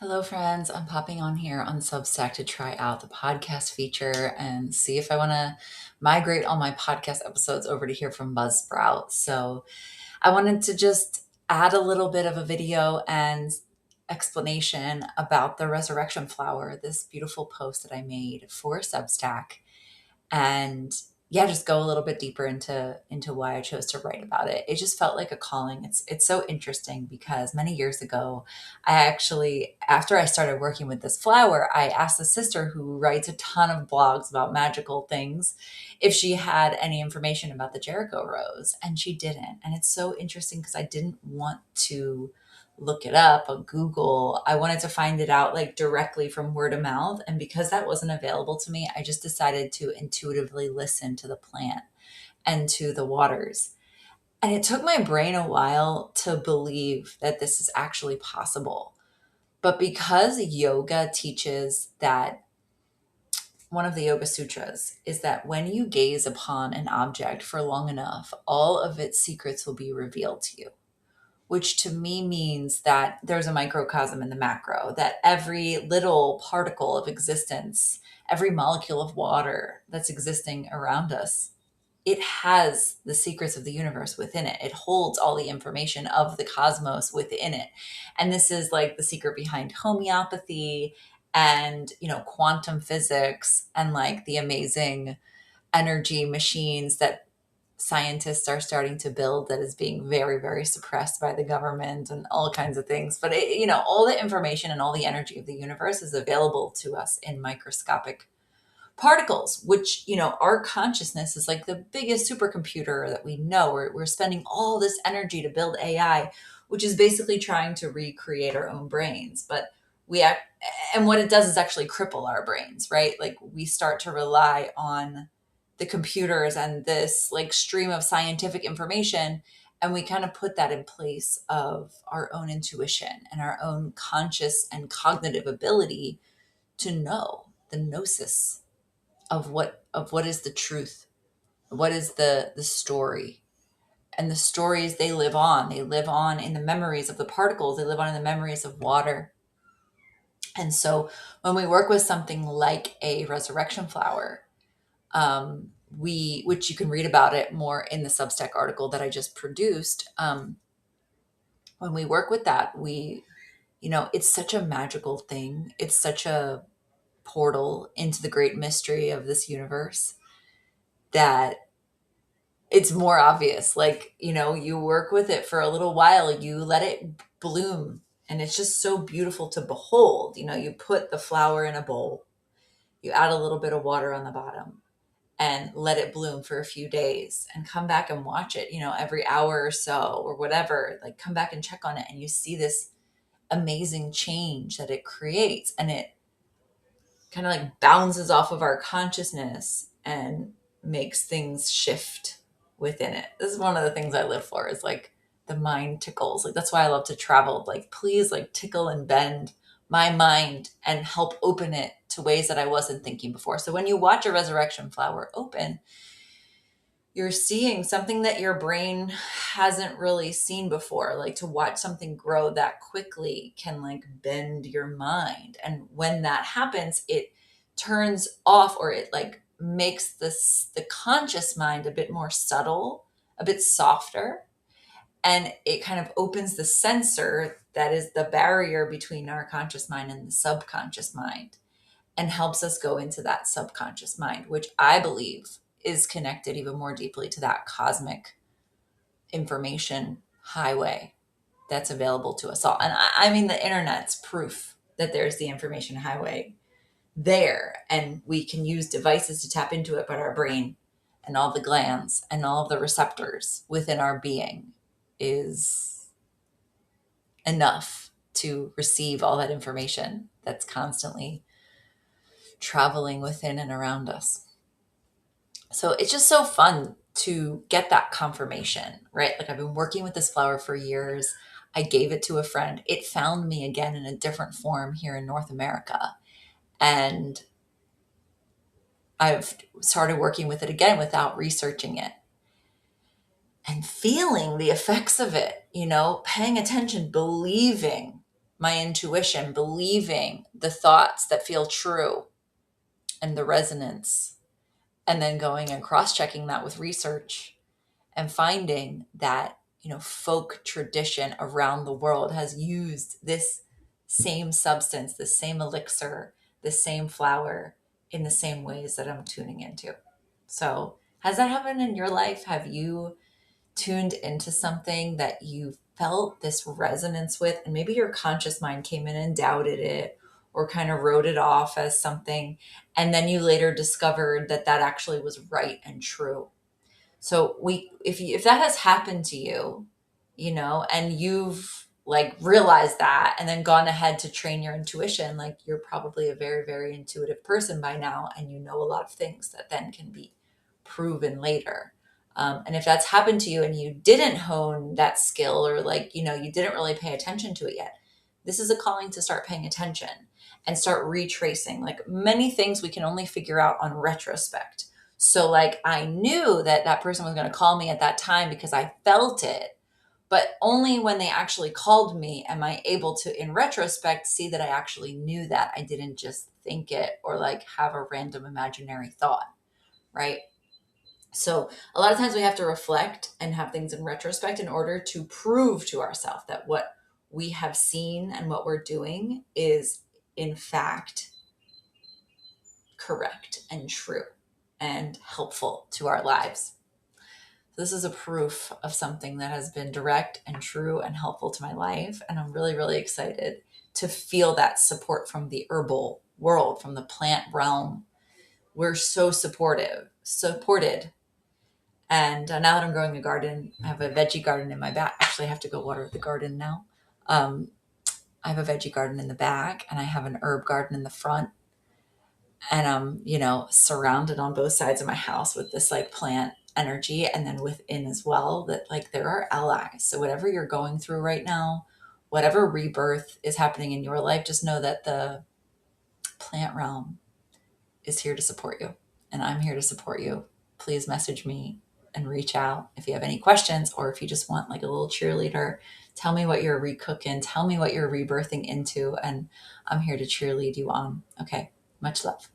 Hello, friends. I'm popping on here on Substack to try out the podcast feature and see if I want to migrate all my podcast episodes over to here from Buzzsprout. So I wanted to just add a little bit of a video and explanation about the resurrection flower, this beautiful post that I made for Substack, and yeah, just go a little bit deeper into why I chose to write about it. It just felt like a calling. It's so interesting because many years ago, I actually, after I started working with this flower, I asked a sister who writes a ton of blogs about magical things if she had any information about the Jericho rose, and she didn't. And it's so interesting because I didn't want to look it up on Google. I wanted to find it out like directly from word of mouth. And because that wasn't available to me, I just decided to intuitively listen to the plant and to the waters. And it took my brain a while to believe that this is actually possible. But because yoga teaches that, one of the Yoga Sutras is that when you gaze upon an object for long enough, all of its secrets will be revealed to you, which to me means that there's a microcosm in the macro, that every little particle of existence, every molecule of water that's existing around us, it has the secrets of the universe within it. It holds all the information of the cosmos within it. And this is like the secret behind homeopathy and, quantum physics and like the amazing energy machines that scientists are starting to build that is being very, very suppressed by the government and all kinds of things. But all the information and all the energy of the universe is available to us in microscopic particles, which, our consciousness is like the biggest supercomputer that we know. We're spending all this energy to build AI, which is basically trying to recreate our own brains. But we act, and what it does is actually cripple our brains, right? Like we start to rely on the computers and this like stream of scientific information, and we kind of put that in place of our own intuition and our own conscious and cognitive ability to know the gnosis of what is the truth, what is the story. And the stories, they live on in the memories of the particles, they live on in the memories of water. And so when we work with something like a resurrection flower, which you can read about it more in the Substack article that I just produced, when we work with that, it's such a magical thing. It's such a portal into the great mystery of this universe that it's more obvious. Like, you work with it for a little while, you let it bloom, and it's just so beautiful to behold. You put the flower in a bowl, you add a little bit of water on the bottom, and let it bloom for a few days and come back and watch it, every hour or so or whatever. Like, come back and check on it, and you see this amazing change that it creates. And it kind of like bounces off of our consciousness and makes things shift within it. This is one of the things I live for, is like the mind tickles. Like that's why I love to travel. Like please like tickle and bend my mind and help open it to ways that I wasn't thinking before. So when you watch a resurrection flower open, you're seeing something that your brain hasn't really seen before. Like to watch something grow that quickly can like bend your mind. And when that happens, it turns off, or it like makes the conscious mind a bit more subtle, a bit softer, and it kind of opens the sensor that is the barrier between our conscious mind and the subconscious mind, and helps us go into that subconscious mind, which I believe is connected even more deeply to that cosmic information highway that's available to us all. And I mean, the internet's proof that there's the information highway there, and we can use devices to tap into it, but our brain and all the glands and all of the receptors within our being is enough to receive all that information that's constantly traveling within and around us. So it's just so fun to get that confirmation, right? Like I've been working with this flower for years. I gave it to a friend. It found me again in a different form here in North America. And I've started working with it again without researching it and feeling the effects of it, paying attention, believing my intuition, believing the thoughts that feel true and the resonance, and then going and cross checking that with research and finding that, folk tradition around the world has used this same substance, the same elixir, the same flower in the same ways that I'm tuning into. So, has that happened in your life? Have you tuned into something that you felt this resonance with, and maybe your conscious mind came in and doubted it or kind of wrote it off as something, and then you later discovered that that actually was right and true? So if that has happened to you, and you've like realized that and then gone ahead to train your intuition, like you're probably a very, very intuitive person by now, and you know a lot of things that then can be proven later. And if that's happened to you and you didn't hone that skill, or like, you didn't really pay attention to it yet, this is a calling to start paying attention and start retracing. Like many things we can only figure out on retrospect. So like I knew that that person was going to call me at that time because I felt it, but only when they actually called me am I able to, in retrospect, see that I actually knew that. I didn't just think it or like have a random imaginary thought, right? So a lot of times we have to reflect and have things in retrospect in order to prove to ourselves that what we have seen and what we're doing is in fact correct and true and helpful to our lives. This is a proof of something that has been direct and true and helpful to my life. And I'm really, really excited to feel that support from the herbal world, from the plant realm. We're so supported. And now that I'm growing a garden, I have a veggie garden in my back. Actually, I have to go water the garden now. Um, I have a veggie garden in the back, and I have an herb garden in the front. And I'm, surrounded on both sides of my house with this like plant energy, and then within as well, that like there are allies. So whatever you're going through right now, whatever rebirth is happening in your life, just know that the plant realm is here to support you, and I'm here to support you. Please message me and reach out if you have any questions, or if you just want like a little cheerleader. Tell me what you're recooking, tell me what you're rebirthing into, and I'm here to cheerlead you on. Okay, much love.